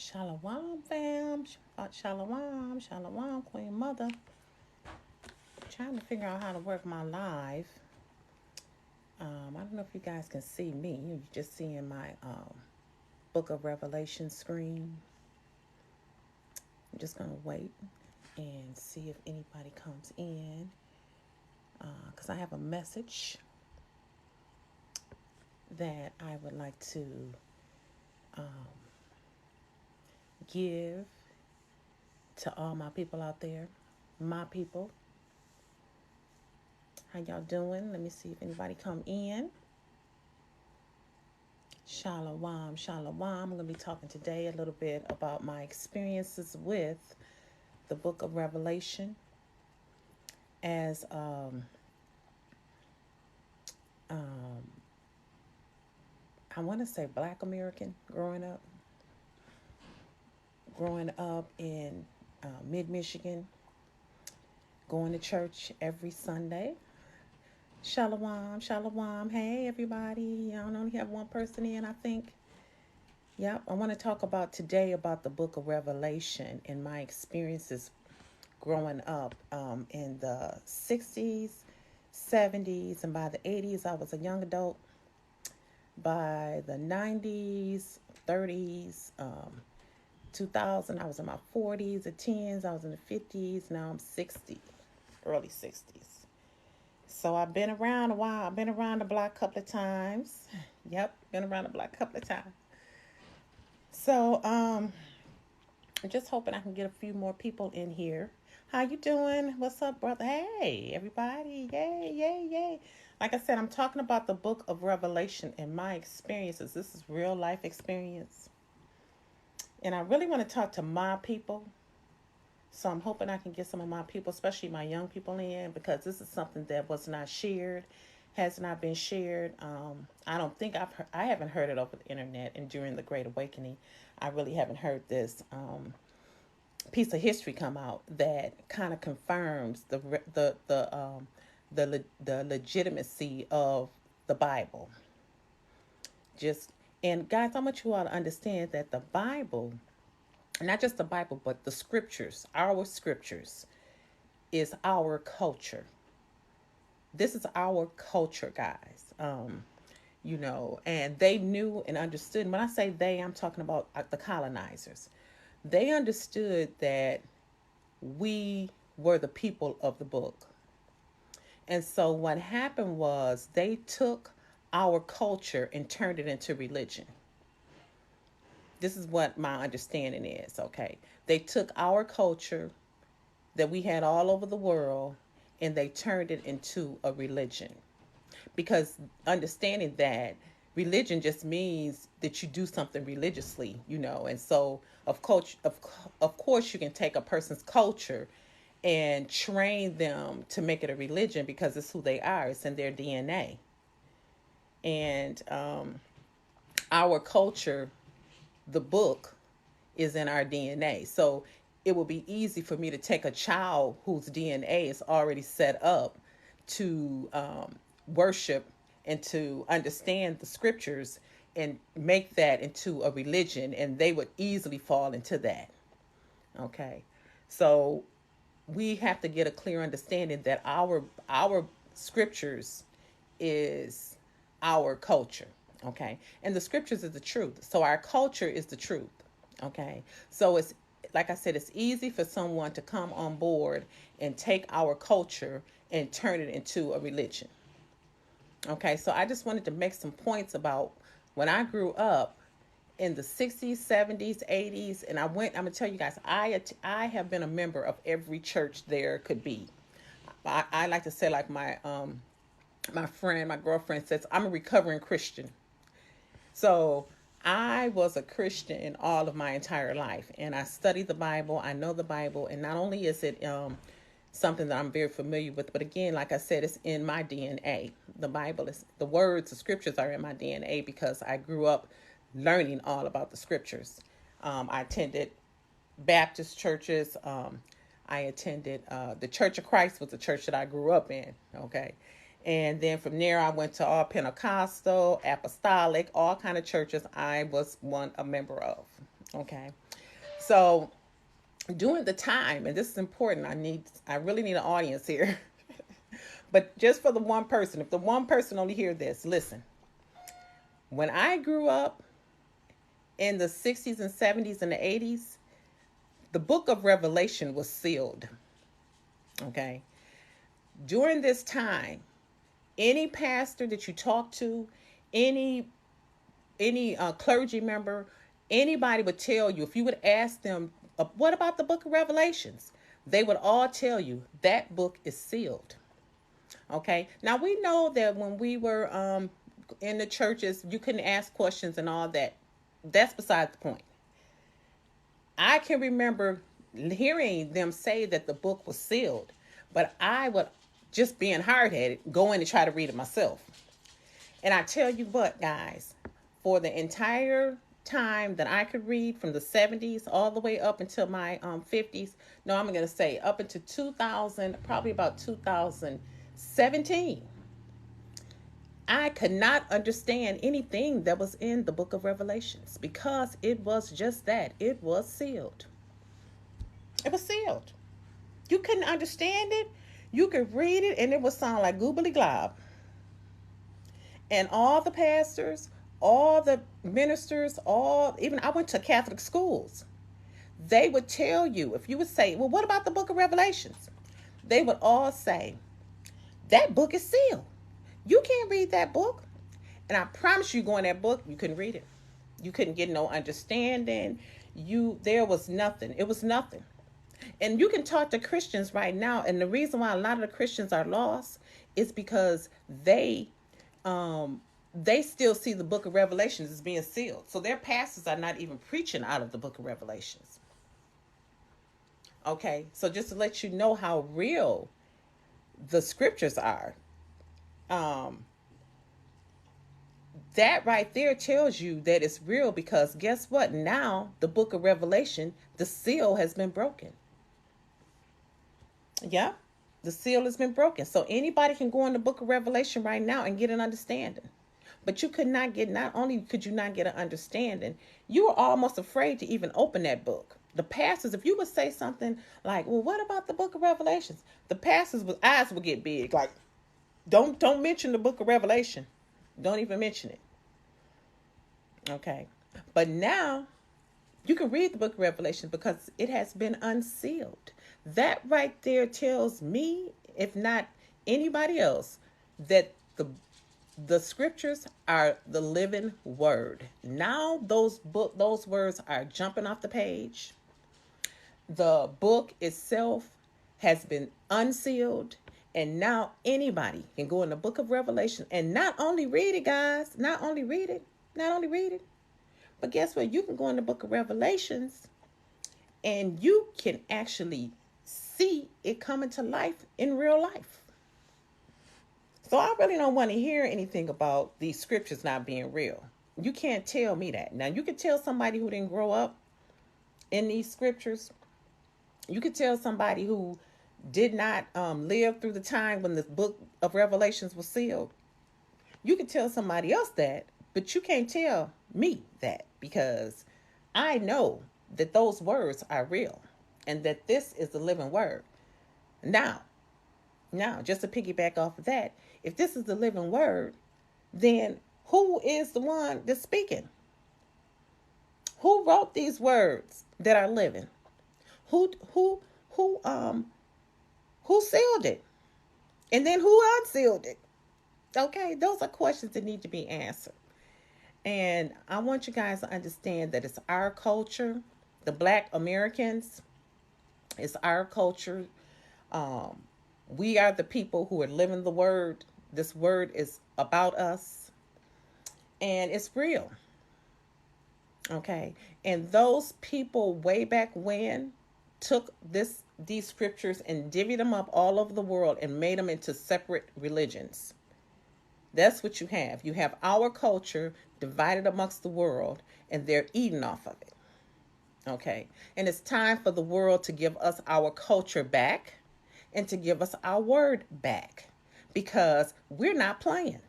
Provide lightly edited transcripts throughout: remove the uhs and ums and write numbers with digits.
Shalom, fam. Shalom, shalom, Queen Mother. Trying to figure out how to work my live. I don't know if you guys can see me. You're just seeing my Book of Revelation screen. I'm just going to wait and see if anybody comes in. Because I have a message that I would like to give to all my people out there. My people. How y'all doing? Let me see if anybody come in. Shalom, shalom. I'm going to be talking today a little bit about my experiences with the book of Revelation as I want to say Black American growing up in mid Michigan, going to church every Sunday. Shalom, shalom. Hey, everybody. I only have one person in, I think. Yep, I want to talk about today about the book of Revelation and my experiences growing up in the 60s, 70s, and by the 80s, I was a young adult. By the 90s, 30s, 2000, I was in my 40s, the 10s, I was in the 50s, now I'm 60, early 60s. So I've been around a while. I've been around the block a couple of times. Yep, been around the block a couple of times. So I'm just hoping I can get a few more people in here. How you doing? What's up, brother? Hey, everybody. Yay, yay, yay. Like I said, I'm talking about the book of Revelation and my experiences. This is real life experience. And I really want to talk to my people. So I'm hoping I can get some of my people, especially my young people in, because this is something that was not shared, has not been shared. I don't think I haven't heard it over the internet, and during the Great Awakening, I really haven't heard this piece of history come out that kind of confirms the legitimacy of the Bible. And guys, I want you all to understand that the Bible, not just the Bible, but the scriptures, our scriptures, is our culture. This is our culture, guys. And they knew and understood. And when I say they, I'm talking about the colonizers. They understood that we were the people of the book. And so what happened was they took our culture and turned it into religion. This is what my understanding is, okay? They took our culture that we had all over the world and they turned it into a religion. Because understanding that religion just means that you do something religiously, and so of course you can take a person's culture and train them to make it a religion because it's who they are, it's in their DNA. And our culture, the book, is in our DNA. So it will be easy for me to take a child whose DNA is already set up to worship and to understand the scriptures and make that into a religion, and they would easily fall into that. Okay. So we have to get a clear understanding that our scriptures is our culture. Okay. And the scriptures is the truth. So our culture is the truth. Okay. So it's, like I said, it's easy for someone to come on board and take our culture and turn it into a religion. Okay. So I just wanted to make some points about when I grew up in the 60s, 70s, 80s, and I'm going to tell you guys, I have been a member of every church there could be. I like to say, like my girlfriend says, I'm a recovering Christian. So I was a Christian all of my entire life, and I studied the Bible. I know the Bible, and not only is it something that I'm very familiar with, but again, like I said, it's in my DNA. The Bible is, the words, the scriptures are in my DNA because I grew up learning all about the scriptures. I attended Baptist churches. I attended the Church of Christ was the church that I grew up in. Okay. And then from there, I went to all Pentecostal, Apostolic, all kind of churches I was a member of. Okay. So during the time, and this is important, I really need an audience here. But just for the one person, if the one person only hear this, listen. When I grew up in the 60s and 70s and the 80s, the book of Revelation was sealed. Okay. During this time, any pastor that you talk to, any clergy member, anybody would tell you, if you would ask them, what about the book of Revelations? They would all tell you that book is sealed. Okay. Now we know that when we were in the churches, you couldn't ask questions and all that. That's beside the point. I can remember hearing them say that the book was sealed, but I would, just being hard headed, go in and try to read it myself. And I tell you what, guys, for the entire time that I could read, from the 70s all the way up until my 50s, no, I'm going to say up until 2000, probably about 2017, I could not understand anything that was in the book of Revelations, because it was just that. It was sealed. It was sealed. You couldn't understand it. You could read it and it would sound like goobly glob. And all the pastors, all the ministers, even I went to Catholic schools. They would tell you, if you would say, well, what about the book of Revelations? They would all say, that book is sealed. You can't read that book. And I promise you, go in that book, you couldn't read it. You couldn't get no understanding. There was nothing. It was nothing. And you can talk to Christians right now, and the reason why a lot of the Christians are lost is because they still see the book of Revelations as being sealed. So their pastors are not even preaching out of the book of Revelations. Okay, so just to let you know how real the scriptures are, that right there tells you that it's real, because guess what? Now the book of Revelation, the seal has been broken. Yeah, the seal has been broken. So anybody can go in the book of Revelation right now and get an understanding. But you could not get, not only could you not get an understanding, you were almost afraid to even open that book. The pastors, if you would say something like, well, what about the book of Revelations? The pastors' eyes would get big. Like, don't mention the book of Revelation. Don't even mention it. Okay. But now you can read the book of Revelation because it has been unsealed. That right there tells me, if not anybody else, that the scriptures are the living word. Now those words are jumping off the page. The book itself has been unsealed, and now anybody can go in the book of Revelation and not only read it, guys, not only read it, but guess what? You can go in the book of Revelations and you can actually see it coming to life in real life. So I really don't want to hear anything about these scriptures not being real. You can't tell me that. Now, you could tell somebody who didn't grow up in these scriptures. You could tell somebody who did not live through the time when the book of Revelations was sealed. You could tell somebody else that, but you can't tell me that, because I know that those words are real and that this is the living word. Now, just to piggyback off of that, if this is the living word, then who is the one that's speaking? Who wrote these words that are living? Who sealed it? And then who unsealed it? Okay, those are questions that need to be answered. And I want you guys to understand that it's our culture, the Black Americans, it's our culture. We are the people who are living the word. This word is about us, and it's real. Okay, and those people way back when took these scriptures and divvied them up all over the world and made them into separate religions. That's what you have. You have our culture divided amongst the world, and they're eating off of it. Okay, and it's time for the world to give us our culture back and to give us our word back, because we're not playing.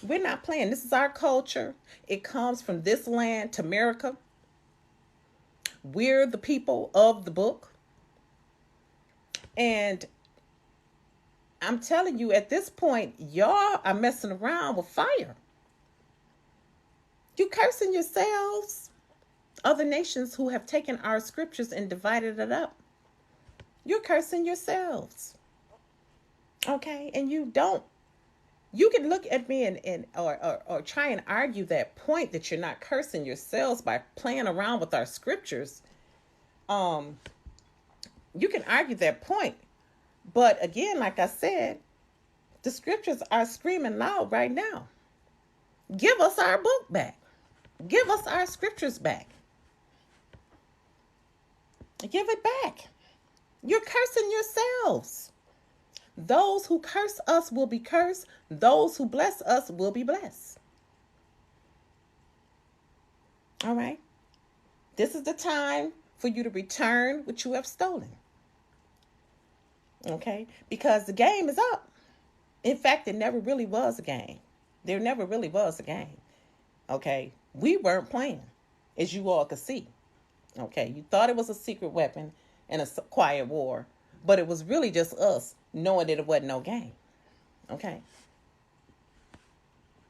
We're not playing. This is our culture. It comes from this land to America. We're the people of the book. And I'm telling you, at this point, y'all are messing around with fire. You cursing yourselves. Other nations who have taken our scriptures and divided it up. You're cursing yourselves. Okay? And you can look at me or try and argue that point that you're not cursing yourselves by playing around with our scriptures. You can argue that point. But again, like I said, the scriptures are screaming loud right now. Give us our book back. Give us our scriptures back. Give it back. You're cursing yourselves. Those who curse us will be cursed. Those who bless us will be blessed. All right? This is the time for you to return what you have stolen. Okay? Because the game is up. In fact, it never really was a game. There never really was a game. Okay? We weren't playing, as you all could see. Okay? You thought it was a secret weapon and a quiet war, but it was really just us knowing that it wasn't no game. Okay?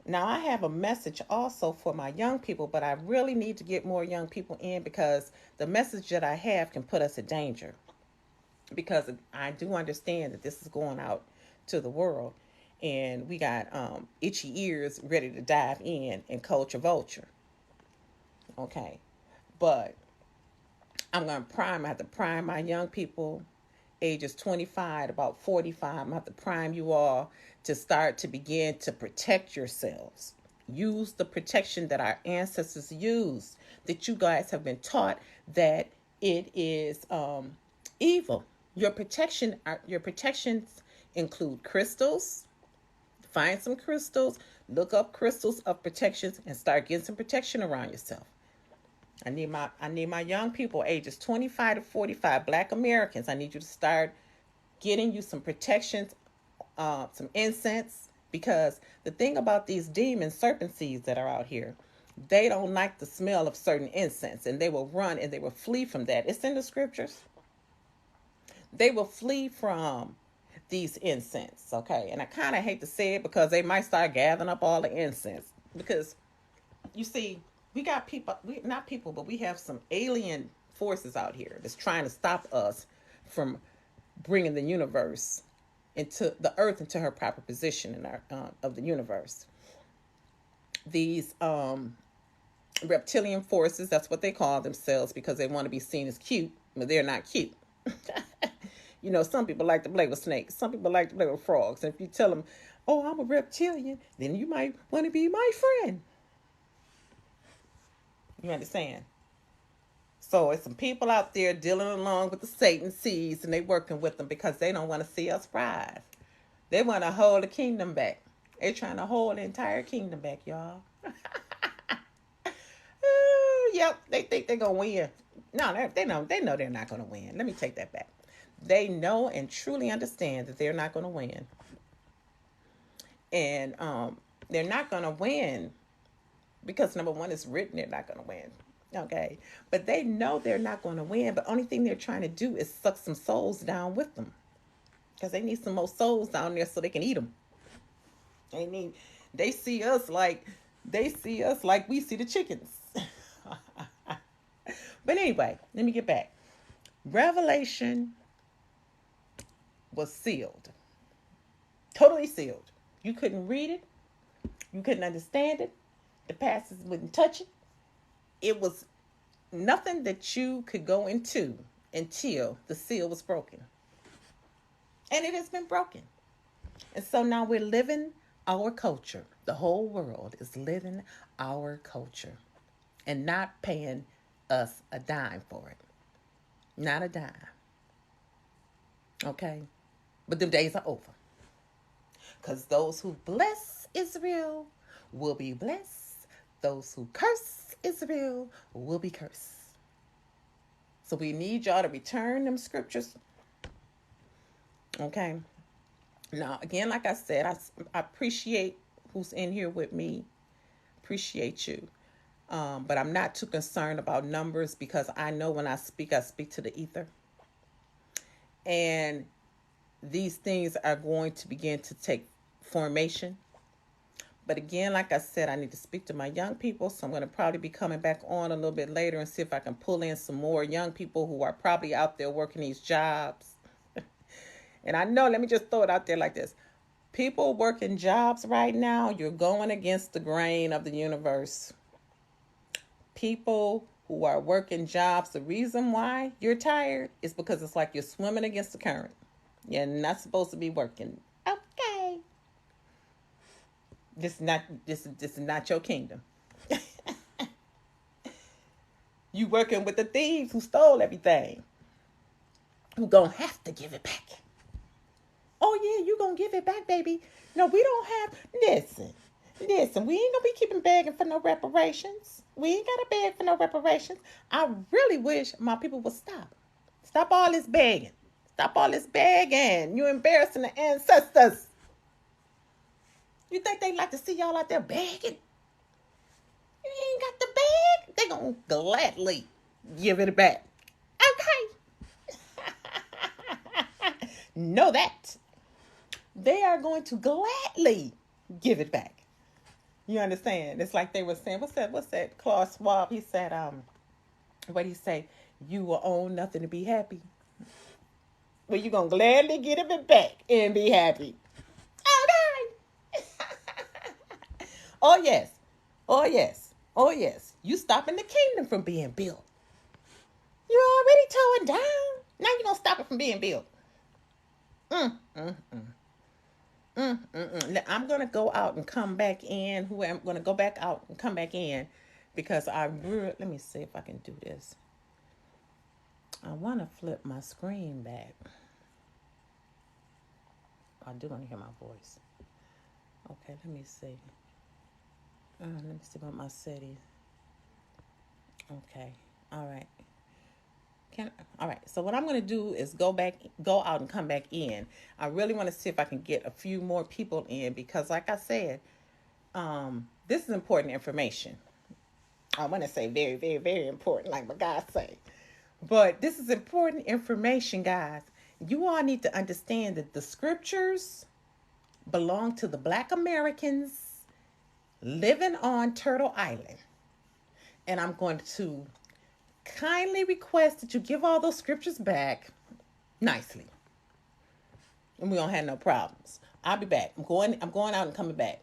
Now, I have a message also for my young people, but I really need to get more young people in because the message that I have can put us in danger. Because I do understand that this is going out to the world, and we got itchy ears ready to dive in and culture vulture. Okay? But I'm going to I have to prime my young people ages 25 to about 45. I'm going to have to prime you all to start to begin to protect yourselves. Use the protection that our ancestors used, that you guys have been taught that it is evil. Your protections include crystals. Find some crystals, look up crystals of protections, and start getting some protection around yourself. I need my young people, ages 25 to 45, Black Americans. I need you to start getting you some protections, some incense, because the thing about these demon serpent seeds that are out here, they don't like the smell of certain incense, and they will run and they will flee from that. It's in the scriptures. They will flee from these incense, okay? And I kind of hate to say it because they might start gathering up all the incense, because you see, we got people, not people, but we have some alien forces out here that's trying to stop us from bringing the universe into the earth into her proper position in our of the universe. These reptilian forces, that's what they call themselves, because they want to be seen as cute, but they're not cute. You know, some people like to play with snakes. Some people like to play with frogs. And if you tell them, oh, I'm a reptilian, then you might want to be my friend. You understand? So it's some people out there dealing along with the Satan seeds, and they working with them because they don't want to see us thrive. They want to hold the kingdom back. They're trying to hold the entire kingdom back, y'all. Yep, they think they're going to win. No, they know they're not going to win. Let me take that back. They know and truly understand that they're not going to win. And they're not going to win because, number one, it's written they're not going to win. Okay? But they know they're not going to win, but only thing they're trying to do is suck some souls down with them. Because they need some more souls down there so they can eat them. They see us like we see the chickens. But anyway, let me get back. Revelation was sealed. Totally sealed. You couldn't read it. You couldn't understand it. The pastors wouldn't touch it. It was nothing that you could go into until the seal was broken. And it has been broken. And so now we're living our culture. The whole world is living our culture and not paying us a dime for it. Not a dime. Okay? But them days are over. Because those who bless Israel will be blessed. Those who curse Israel will be cursed. So we need y'all to return them scriptures. Okay? Now, again, like I said, I appreciate who's in here with me. Appreciate you. But I'm not too concerned about numbers because I know when I speak to the ether. And these things are going to begin to take formation. But again, like I said, I need to speak to my young people. So I'm going to probably be coming back on a little bit later and see if I can pull in some more young people who are probably out there working these jobs. And I know, let me just throw it out there like this. People working jobs right now, you're going against the grain of the universe. People who are working jobs, the reason why you're tired is because it's like you're swimming against the current. You're not supposed to be working. Okay. This is not your kingdom. You working with the thieves who stole everything. Who gonna have to give it back. Oh yeah, you gonna give it back, baby. No, we don't have. Listen, we ain't gonna be keeping begging for no reparations. We ain't gotta beg for no reparations. I really wish my people would stop. Stop all this begging. Stop all this begging. You embarrassing the ancestors. You think they like to see y'all out there begging? You ain't got the bag. They gonna gladly give it back. Okay. Know that. They are going to gladly give it back. You understand? It's like they were saying, what's that? Klaus Schwab, he said, what he say? You will own nothing to be happy. Well, you're going to gladly give it back and be happy. Okay. Oh, yes. Oh, yes. Oh, yes. You stopping the kingdom from being built. You already tore it down. Now you're going to stop it from being built. I'm going to go out and come back in. I'm going to go back out and come back in because let me see if I can do this. I want to flip my screen back. I do want to hear my voice. Okay, let me see. Let me see about my settings. Okay, all right. All right, so what I'm going to do is go out and come back in. I really want to see if I can get a few more people in because like I said, this is important information. I want to say very, very, very important, like my guys say. But this is important information, guys. You all need to understand that the scriptures belong to the Black Americans living on Turtle Island. And I'm going to kindly request that you give all those scriptures back nicely. And we don't have no problems. I'll be back. I'm going out and coming back.